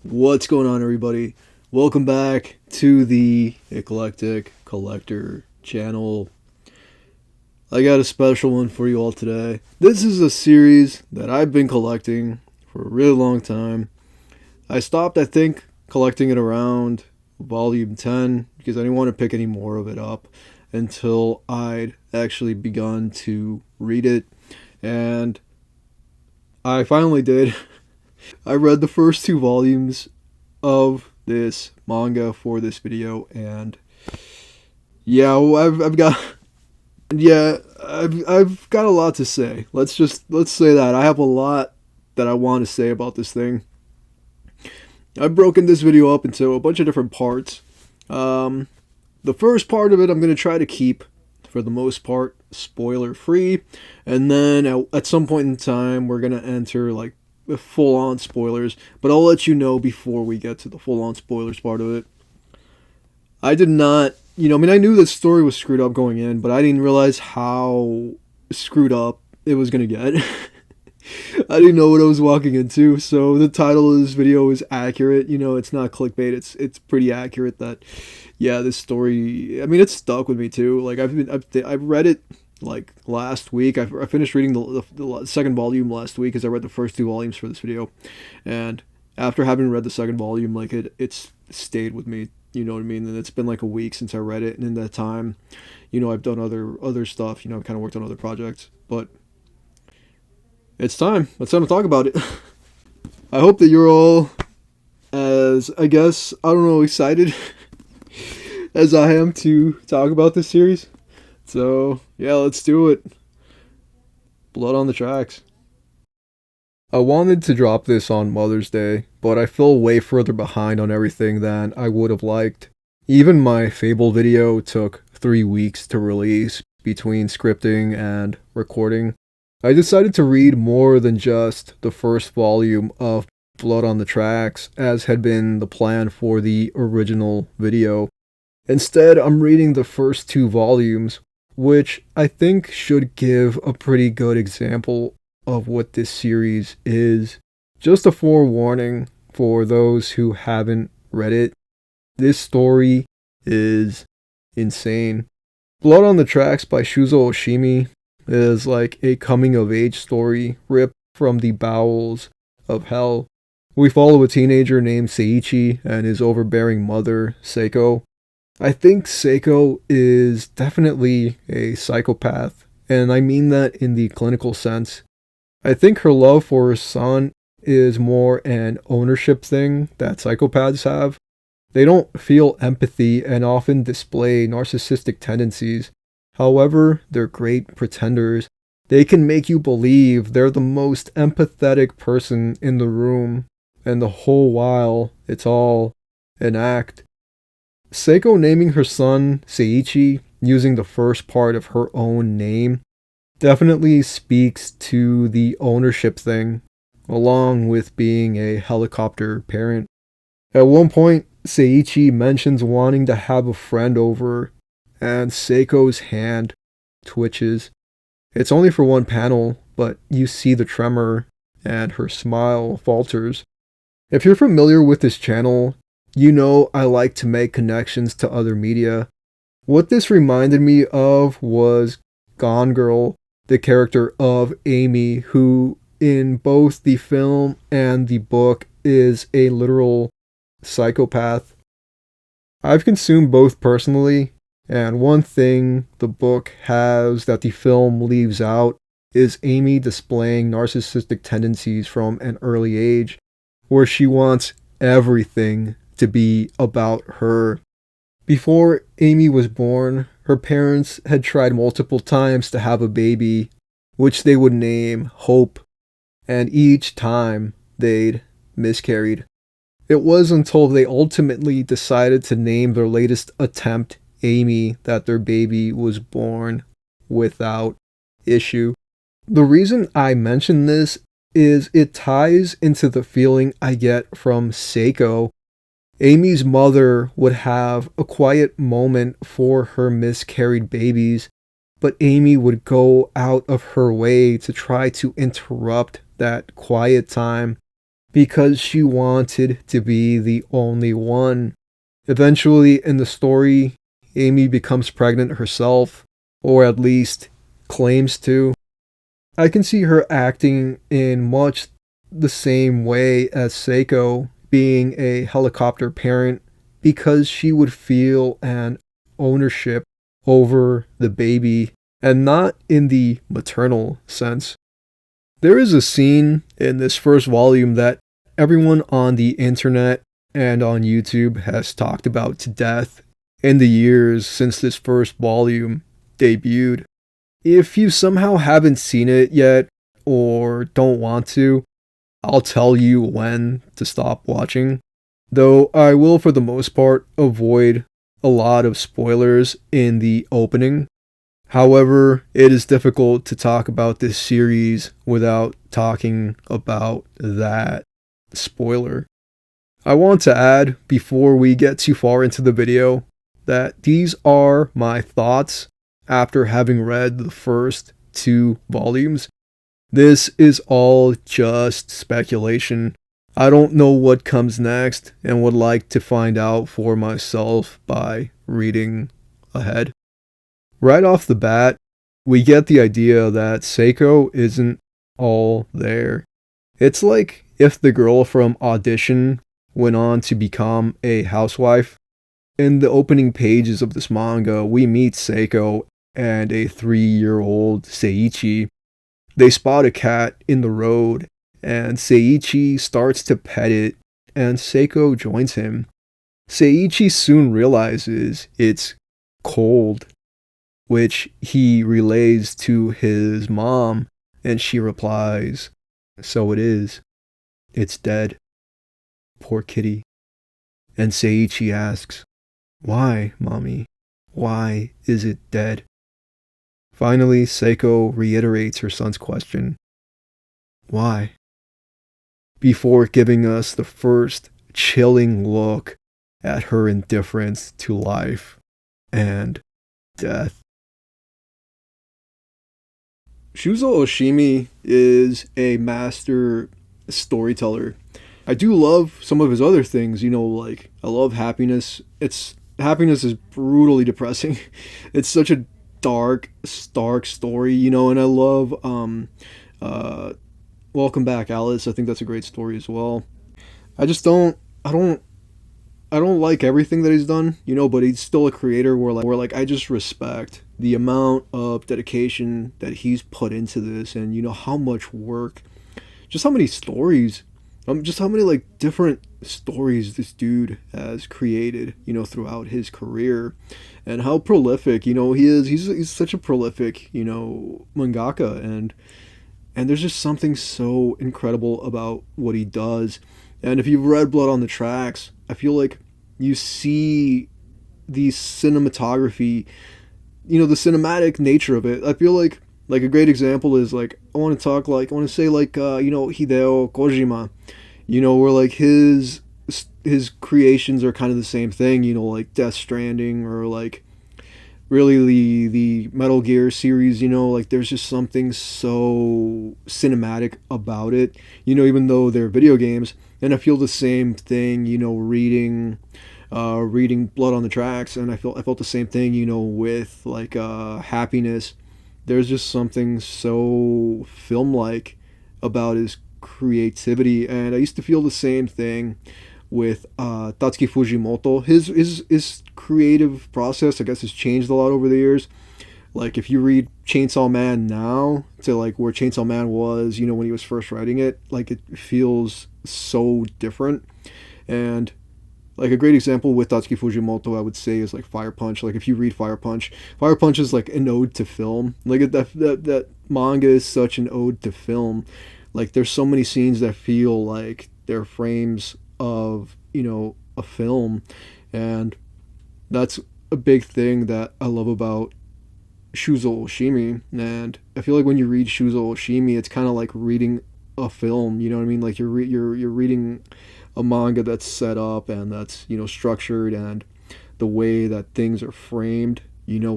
What's going on, everybody? Welcome back to the Eclectic Collector channel. I got a special one for you all today. This is a series that I've been collecting for a really long time. I stopped, I think, collecting it around volume 10 because I didn't want to pick any more of it up until I'd actually begun to read it. And I finally did. I read the first two volumes of this manga for this video, and yeah, I've got I've got a lot to say. Let's say that I have a lot that I want to say about this thing. I've broken this video up into a bunch of different parts. The first part of it I'm going to try to keep, for the most part, spoiler free, and then at some point in time we're going to enter like full on spoilers, but I'll let you know before we get to the full on spoilers part of it. I did not, I knew the story was screwed up going in, but I didn't realize how screwed up it was going to get. I didn't know what I was walking into, so the title of this video is accurate. It's not clickbait. It's pretty accurate that, yeah, this story. I mean, it's stuck with me too. Like I've read it like last week. I finished reading the second volume last week because I read the first two volumes for this video, and after having read the second volume, like it's stayed with me. You know what I mean? And it's been like a week since I read it, and in that time, I've done other stuff. I've kind of worked on other projects, but it's time. It's time to talk about it. I hope that you're all as, I guess, I don't know, excited as I am to talk about this series. So, yeah, let's do it. Blood on the tracks. I wanted to drop this on Mother's Day, but I fell way further behind on everything than I would have liked. Even my Fable video took 3 weeks to release between scripting and recording. I decided to read more than just the first volume of Blood on the Tracks, as had been the plan for the original video. Instead, I'm reading the first 2 volumes, which I think should give a pretty good example of what this series is. Just a forewarning for those who haven't read it. This story is insane. Blood on the Tracks by Shuzo Oshimi is like a coming-of-age story ripped from the bowels of hell. We follow a teenager named Seiichi and his overbearing mother, Seiko. I think Seiko is definitely a psychopath, and I mean that in the clinical sense. I think her love for her son is more an ownership thing that psychopaths have. They don't feel empathy and often display narcissistic tendencies. However, they're great pretenders. They can make you believe they're the most empathetic person in the room, and the whole while, it's all an act. Seiko naming her son Seiichi using the first part of her own name definitely speaks to the ownership thing, along with being a helicopter parent. At one point, Seiichi mentions wanting to have a friend over, and Seiko's hand twitches. It's only for one panel, but you see the tremor, and her smile falters. If you're familiar with this channel, you know I like to make connections to other media. What this reminded me of was Gone Girl, the character of Amy, who in both the film and the book is a literal psychopath. I've consumed both personally, and one thing the book has that the film leaves out is Amy displaying narcissistic tendencies from an early age, where she wants everything to be about her. Before Amy was born, her parents had tried multiple times to have a baby, which they would name Hope, and each time they'd miscarried. It was until they ultimately decided to name their latest attempt Amy that their baby was born without issue. The reason I mention this is it ties into the feeling I get from Seiko. Amy's mother would have a quiet moment for her miscarried babies, but Amy would go out of her way to try to interrupt that quiet time because she wanted to be the only one. Eventually, in the story, Amy becomes pregnant herself, or at least claims to. I can see her acting in much the same way as Seiko, being a helicopter parent, because she would feel an ownership over the baby, and not in the maternal sense. There is a scene in this first volume that everyone on the internet and on YouTube has talked about to death in the years since this first volume debuted. If you somehow haven't seen it yet or don't want to, I'll tell you when to stop watching. Though I will, for the most part, avoid a lot of spoilers in the opening. However, it is difficult to talk about this series without talking about that spoiler. I want to add, before we get too far into the video, that these are my thoughts after having read the first 2 volumes. This is all just speculation. I don't know what comes next and would like to find out for myself by reading ahead. Right off the bat, we get the idea that Seiko isn't all there. It's like if the girl from Audition went on to become a housewife. In the opening pages of this manga, we meet Seiko and a 3-year-old Seiichi. They spot a cat in the road, and Seiichi starts to pet it, and Seiko joins him. Seiichi soon realizes it's cold, which he relays to his mom, and she replies, "So it is. It's dead. Poor kitty." And Seiichi asks, "Why, mommy? Why is it dead?" Finally, Seiko reiterates her son's question, "Why?" before giving us the first chilling look at her indifference to life and death. Shuzo Oshimi is a master storyteller. I do love some of his other things, like I love Happiness. Happiness is brutally depressing. It's such a dark, stark story, and I love Welcome Back, Alice. I think that's a great story as well. I don't like everything that he's done, but he's still a creator where I just respect the amount of dedication that he's put into this, and how much work, just how many stories, just how many different stories this dude has created, throughout his career, and how prolific, he is. He's such a prolific, mangaka, and there's just something so incredible about what he does. And if you've read Blood on the Tracks, I feel like you see the cinematography, the cinematic nature of it. I feel like a great example is I want to say Hideo Kojima, where his creations are kind of the same thing, like Death Stranding, or really the Metal Gear series, there's just something so cinematic about it, even though they're video games. And I feel the same thing, reading Blood on the Tracks, and I felt the same thing, with Happiness. There's just something so film-like about his creativity, and I used to feel the same thing with Tatsuki Fujimoto. His creative process, I guess, has changed a lot over the years. If you read Chainsaw Man now to where Chainsaw Man was, when he was first writing it, it feels so different. And a great example with Tatsuki Fujimoto, I would say, is Fire Punch. If you read Fire Punch is an ode to film. That manga is such an ode to film. There's so many scenes that feel like they're frames of, a film. And that's a big thing that I love about Shuzo Oshimi. And I feel like when you read Shuzo Oshimi, it's kind of like reading a film, you know what I mean? You're reading a manga that's set up and that's, structured, and the way that things are framed,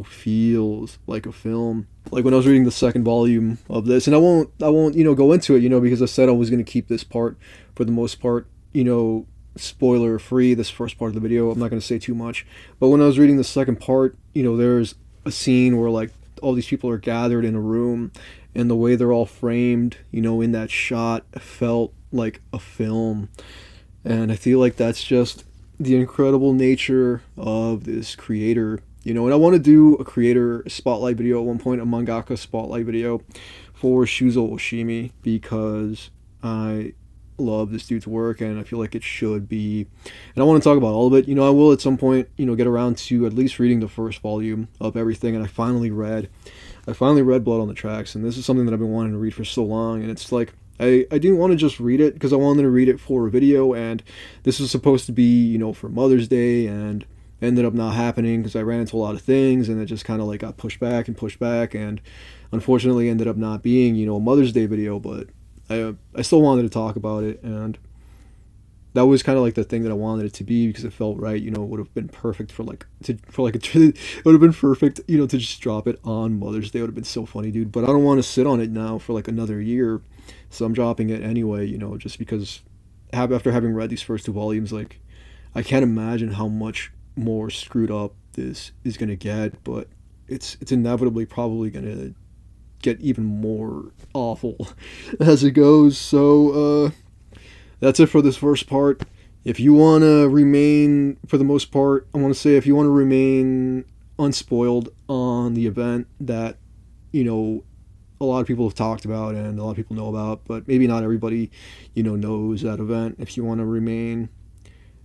feels like a film. like when I was reading the second volume of this, and I won't, go into it, because I said I was going to keep this part for the most part, spoiler free, this first part of the video. I'm not going to say too much. But when I was reading the second part, there's a scene where like all these people are gathered in a room, and the way they're all framed, in that shot felt like a film. And I feel like that's just the incredible nature of this creator. And I want to do a creator spotlight video at one point, a mangaka spotlight video for Shuzo Oshimi, because I love this dude's work and I feel like it should be. And I want to talk about all of it. I will at some point, get around to at least reading the first volume of everything. And I finally read Blood on the Tracks, and this is something that I've been wanting to read for so long. And it's like, I didn't want to just read it because I wanted to read it for a video, and this was supposed to be, for Mother's Day, and ended up not happening because I ran into a lot of things, and it just kind of like got pushed back, and unfortunately ended up not being, a Mother's Day video, but I still wanted to talk about it, and that was kind of like the thing that I wanted it to be because it felt right. It would have been perfect it would have been perfect, to just drop it on Mother's Day. It would have been so funny, dude. But I don't want to sit on it now for like another year, so I'm dropping it anyway. Just because after having read these first two volumes, like I can't imagine how much more screwed up this is gonna get. But it's inevitably probably gonna get even more awful as it goes. So that's it for this first part. If you want to remain, for the most part, I want to say if you want to remain unspoiled on the event that, a lot of people have talked about and a lot of people know about, but maybe not everybody, knows that event. If you want to remain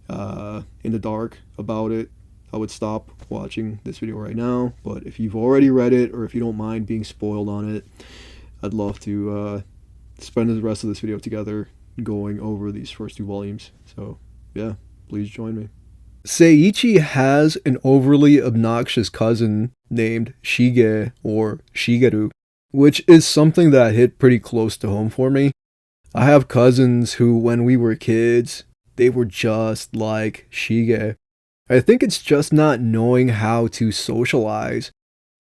in the dark about it, I would stop watching this video right now. But if you've already read it, or if you don't mind being spoiled on it, I'd love to spend the rest of this video together going over these first two volumes. So yeah, please join me. Seiichi has an overly obnoxious cousin named Shige, or Shigeru, which is something that hit pretty close to home for me. I have cousins who, when we were kids, they were just like Shige. I think it's just not knowing how to socialize,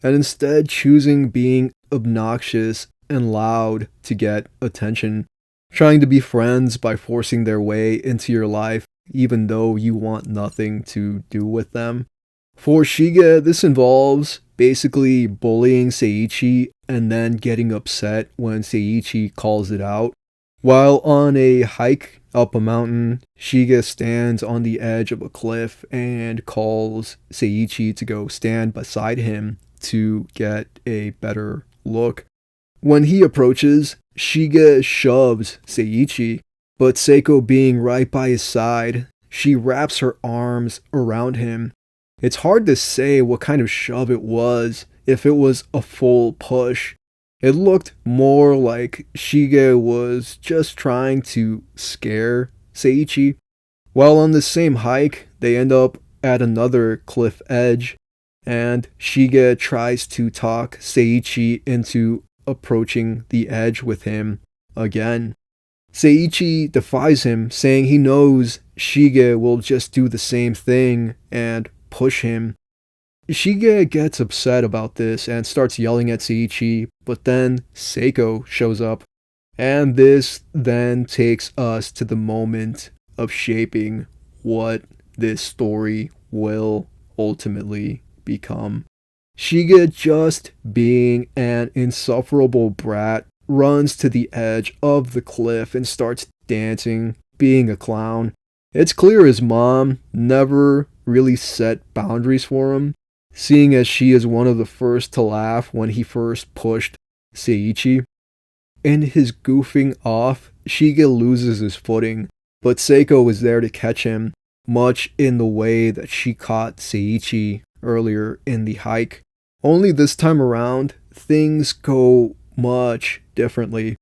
and instead choosing being obnoxious and loud to get attention. Trying to be friends by forcing their way into your life, even though you want nothing to do with them. For Shige, this involves basically bullying Seiichi and then getting upset when Seiichi calls it out. While on a hike up a mountain, Shige stands on the edge of a cliff and calls Seiichi to go stand beside him to get a better look. When he approaches, Shige shoves Seiichi, but Seiko being right by his side, she wraps her arms around him. It's hard to say what kind of shove it was, if it was a full push. It looked more like Shige was just trying to scare Seiichi. While on the same hike, they end up at another cliff edge, and Shige tries to talk Seiichi into approaching the edge with him again. Seiichi defies him, saying he knows Shige will just do the same thing and push him. Shige gets upset about this and starts yelling at Seiichi, but then Seiko shows up, and this then takes us to the moment of shaping what this story will ultimately become. Shige, just being an insufferable brat, runs to the edge of the cliff and starts dancing, being a clown. It's clear his mom never really set boundaries for him, seeing as she is one of the first to laugh when he first pushed Seiichi. In his goofing off, Shige loses his footing, but Seiko is there to catch him, much in the way that she caught Seiichi earlier in the hike. Only this time around, things go much differently.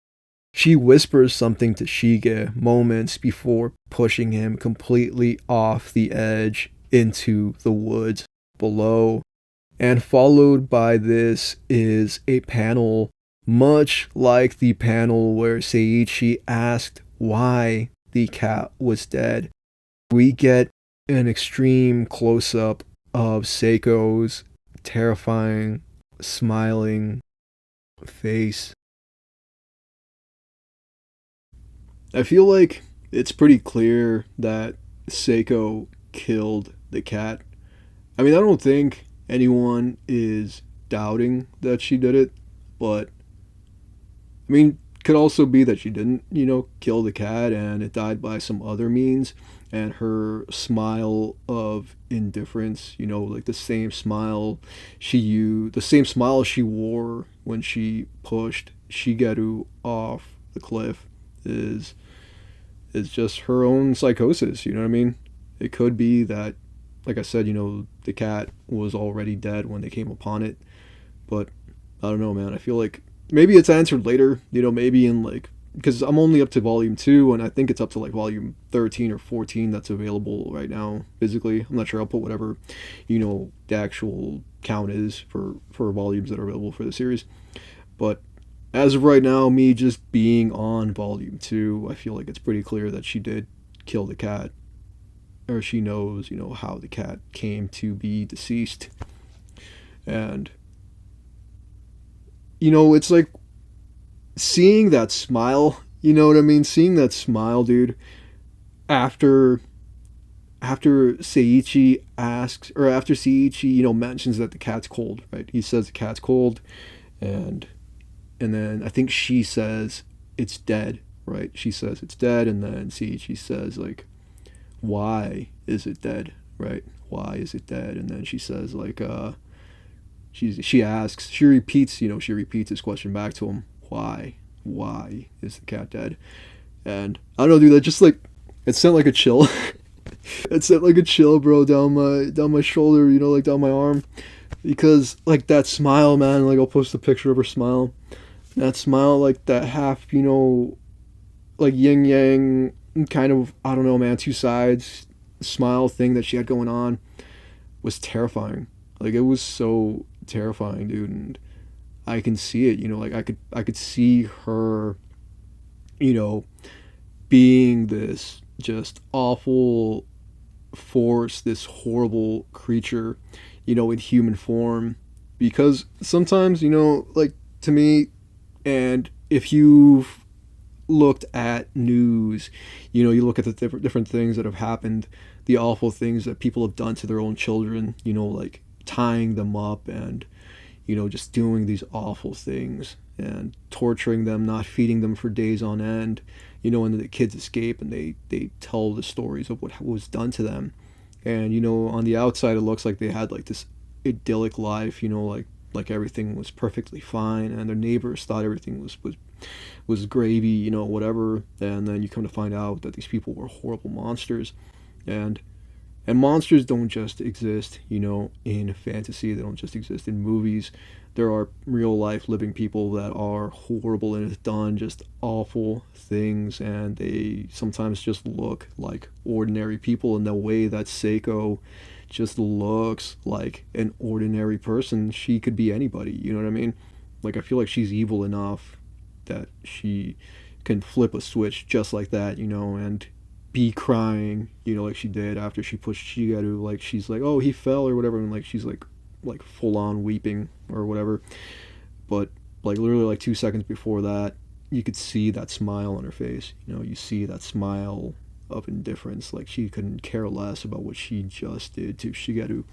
She whispers something to Shige moments before pushing him completely off the edge into the woods below. And followed by this is a panel much like the panel where Seiichi asked why the cat was dead. We get an extreme close-up of Seiko's terrifying, smiling face. I feel like it's pretty clear that Seiko killed the cat. I mean, I don't think anyone is doubting that she did it, but I mean, could also be that she didn't, kill the cat and it died by some other means. And her smile of indifference, like the same smile the same smile she wore when she pushed Shigeru off the cliff, is just her own psychosis. You know what I mean? It could be that, like I said, the cat was already dead when they came upon it, but I don't know, man. I feel like maybe it's answered later, maybe in like, because I'm only up to volume 2 and I think it's up to like volume 13 or 14 that's available right now physically. I'm not sure. I'll put whatever, the actual count is for volumes that are available for the series. But as of right now, me just being on volume 2, I feel like it's pretty clear that she did kill the cat, or she knows, how the cat came to be deceased. And it's like seeing that smile, you know what I mean? Seeing that smile, dude, after Seiichi asks, or after Seiichi, mentions that the cat's cold, right? He says the cat's cold, and then I think she says it's dead, right? She says it's dead, and then Seiichi says, like, why is it dead, right? Why is it dead? And then she says, like, she repeats his question back to him. Why is the cat dead? And I don't know, dude, that just like, it sent like a chill. It sent like a chill, bro, down my shoulder, like down my arm. Because like that smile, man, like I'll post a picture of her smile. That smile, like that half, like yin yang kind of, I don't know, man, two sides smile thing that she had going on was terrifying. Like it was so terrifying, dude. And I can see it, like I could see her, being this just awful force, this horrible creature, in human form. Because sometimes, like to me, and if you've looked at news, you look at the different things that have happened, the awful things that people have done to their own children, like tying them up and just doing these awful things and torturing them, not feeding them for days on end, and then the kids escape and they tell the stories of what was done to them. And, on the outside, it looks like they had like this idyllic life, like everything was perfectly fine and their neighbors thought everything was gravy, whatever. And then you come to find out that these people were horrible monsters. And monsters don't just exist, in fantasy. They don't just exist in movies. There are real life living people that are horrible and have done just awful things, and they sometimes just look like ordinary people in the way that Seiko just looks like an ordinary person. She could be anybody, you know what I mean? Like, I feel like she's evil enough that she can flip a switch just like that, and be crying, like she did after she pushed Shigeru. Like, she's like, oh, he fell or whatever, and like she's like full on weeping or whatever. But like literally like 2 seconds before that, you could see that smile on her face. You see that smile of indifference, like she couldn't care less about what she just did to Shigeru.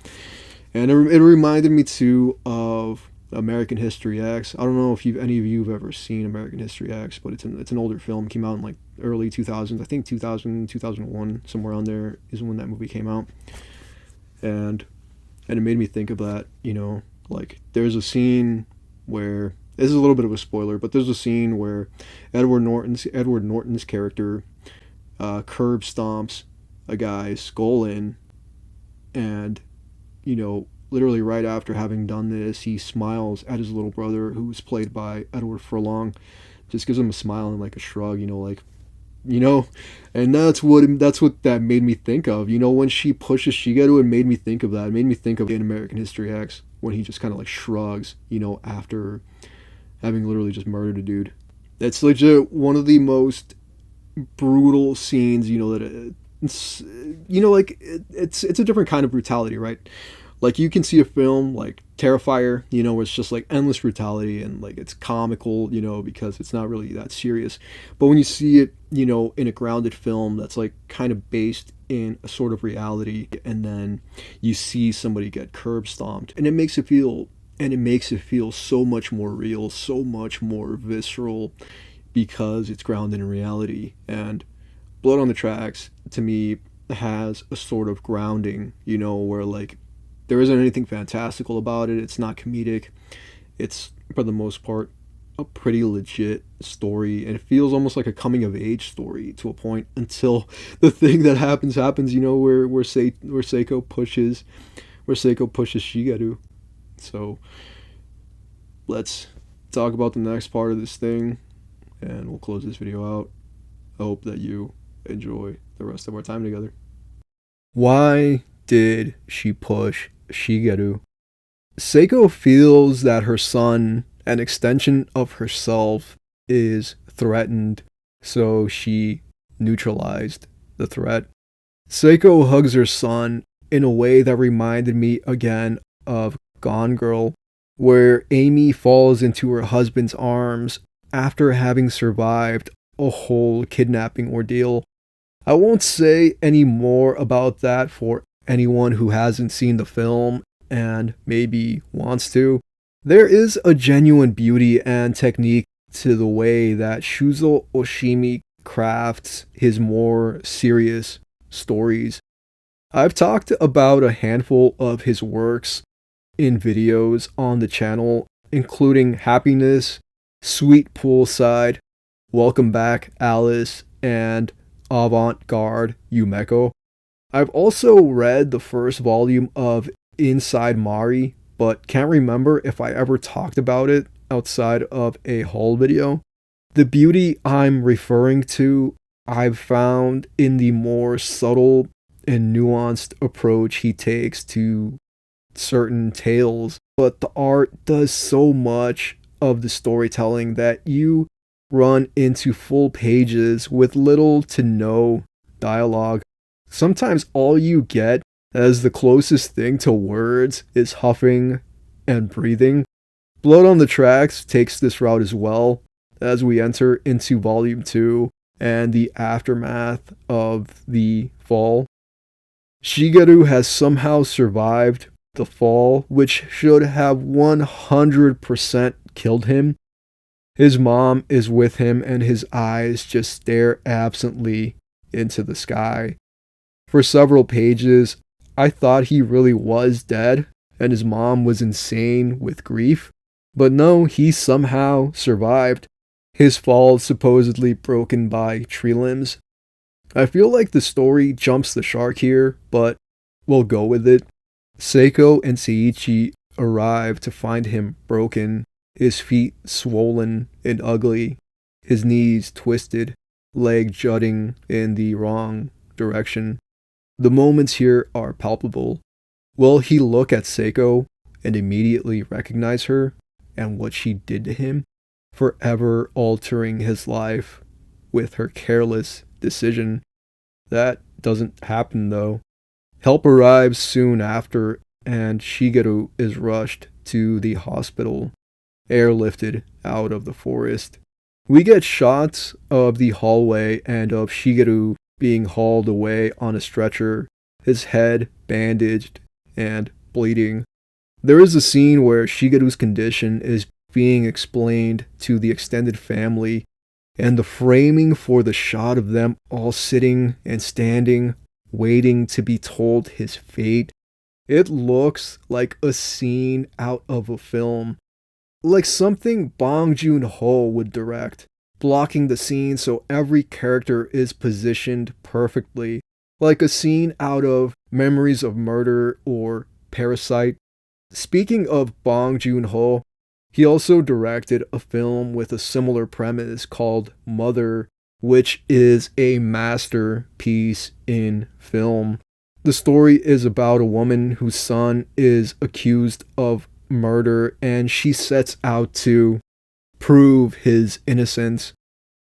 And it reminded me too of American History X. I don't know if any of you have ever seen American History X, but it's an older film. It came out in like early 2000s. I think 2000, 2001, somewhere on there is when that movie came out. And it made me think of that, like there's a scene where, this is a little bit of a spoiler, but there's a scene where Edward Norton's character curb stomps a guy's skull in, and literally right after having done this, he smiles at his little brother, who was played by Edward Furlong. Just gives him a smile and like a shrug, and that's what that made me think of. When she pushes Shigeru, it made me think of that. It made me think of in American History X, when he just kind of like shrugs, after having literally just murdered a dude. That's legit one of the most brutal scenes, that it's, like it's a different kind of brutality, right? Like, you can see a film like Terrifier, you know, where it's just like endless brutality and like it's comical, you know, because it's not really that serious. But when you see it, you know, in a grounded film that's like kind of based in a sort of reality, and then you see somebody get curb stomped, and it makes it feel so much more real, so much more visceral because it's grounded in reality. And Blood on the Tracks to me has a sort of grounding, you know, where like there isn't anything fantastical about it. It's not comedic. It's, for the most part, a pretty legit story, and it feels almost like a coming of age story to a point until the thing that happens. You know, where Seiko pushes Shigeru. So let's talk about the next part of this thing, and we'll close this video out. I hope that you enjoy the rest of our time together. Why did she push Shigeru? Seiko feels that her son, an extension of herself, is threatened, so she neutralized the threat. Seiko hugs her son in a way that reminded me again of Gone Girl, where Amy falls into her husband's arms after having survived a whole kidnapping ordeal. I won't say any more about that for anyone who hasn't seen the film and maybe wants to. There is a genuine beauty and technique to the way that Shuzo Oshimi crafts his more serious stories. I've talked about a handful of his works in videos on the channel, including Happiness, Sweet Poolside, Welcome Back Alice, and Avant-Garde Yumeko. I've also read the first volume of Inside Mari, but can't remember if I ever talked about it outside of a haul video. The beauty I'm referring to, I've found in the more subtle and nuanced approach he takes to certain tales, but the art does so much of the storytelling that you run into full pages with little to no dialogue. Sometimes all you get as the closest thing to words is huffing and breathing. Blood on the Tracks takes this route as well as we enter into Volume 2 and the aftermath of the fall. Shigeru has somehow survived the fall, which should have 100% killed him. His mom is with him and his eyes just stare absently into the sky. For several pages, I thought he really was dead and his mom was insane with grief. But no, he somehow survived. His fall supposedly broken by tree limbs. I feel like the story jumps the shark here, but we'll go with it. Seiko and Seiichi arrive to find him broken, his feet swollen and ugly, his knees twisted, leg jutting in the wrong direction. The moments here are palpable. Will he look at Seiko and immediately recognize her and what she did to him, forever altering his life with her careless decision? That doesn't happen though. Help arrives soon after, and Shigeru is rushed to the hospital, airlifted out of the forest. We get shots of the hallway and of Shigeru being hauled away on a stretcher, his head bandaged and bleeding. There is a scene where Shigeru's condition is being explained to the extended family, and the framing for the shot of them all sitting and standing, waiting to be told his fate, it looks like a scene out of a film. Like something Bong Joon-ho would direct, blocking the scene so every character is positioned perfectly, like a scene out of Memories of Murder or Parasite. Speaking of Bong Joon-ho, he also directed a film with a similar premise called Mother, which is a masterpiece in film. The story is about a woman whose son is accused of murder, and she sets out to prove his innocence.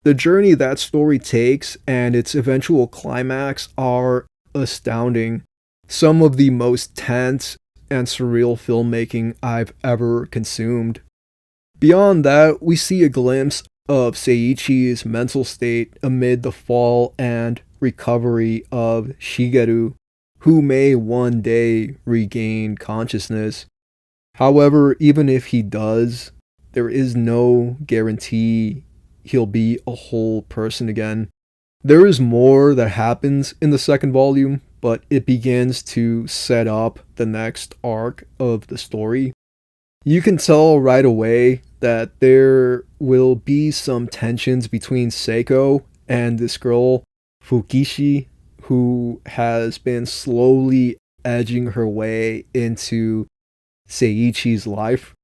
The journey that story takes and its eventual climax are astounding. Some of the most tense and surreal filmmaking I've ever consumed. Beyond that, we see a glimpse of Seiichi's mental state amid the fall and recovery of Shigeru, who may one day regain consciousness. However, even if he does, there is no guarantee he'll be a whole person again. There is more that happens in the second volume, but it begins to set up the next arc of the story. You can tell right away that there will be some tensions between Seiko and this girl, Fukishi, who has been slowly edging her way into Seiichi's life,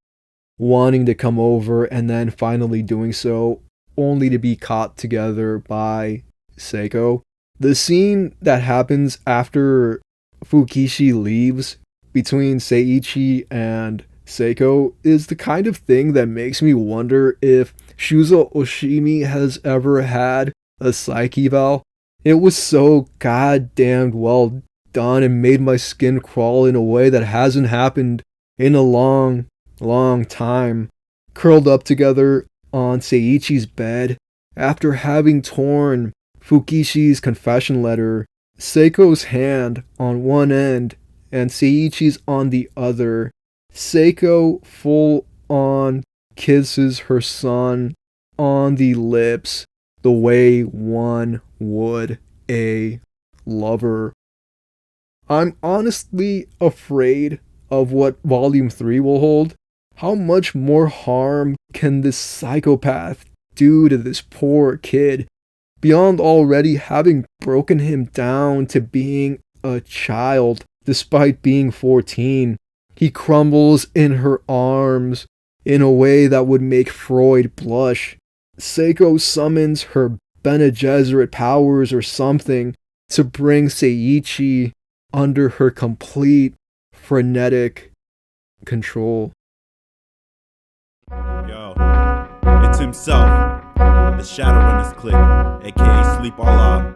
wanting to come over and then finally doing so, only to be caught together by Seiko. The scene that happens after Fukishi leaves between Seiichi and Seiko is the kind of thing that makes me wonder if Shuzo Oshimi has ever had a psyche eval. It was so goddamn well done and made my skin crawl in a way that hasn't happened in a long time. Curled up together on Seiichi's bed after having torn Fukishi's confession letter, Seiko's hand on one end and Seiichi's on the other. Seiko full on kisses her son on the lips the way one would a lover. I'm honestly afraid of what Volume 3 will hold. How much more harm can this psychopath do to this poor kid, beyond already having broken him down to being a child despite being 14? He crumbles in her arms in a way that would make Freud blush. Seiko summons her Bene Gesserit powers or something to bring Seiichi under her complete frenetic control. Yo, it's himself, the Shadowrunners clique, aka Sleep Allah.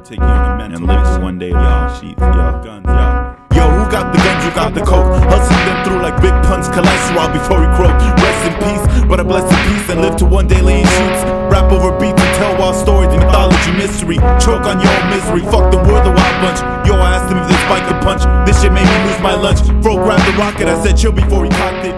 Take you on a mental and live for one day, y'all. Sheets, y'all. Guns, y'all. Yo, who got the guns, you got the coke? Hustling them through like big punch cholesterol before he croak. Rest in peace, but I bless in peace and live to one day lay in shoots. Rap over beats and tell wild stories, the mythology mystery. Choke on your own misery, fuck them, we're the wild bunch. Yo, I asked him if this bike could punch. This shit made me lose my lunch. Bro grabbed the rocket, I said chill before he cocked it.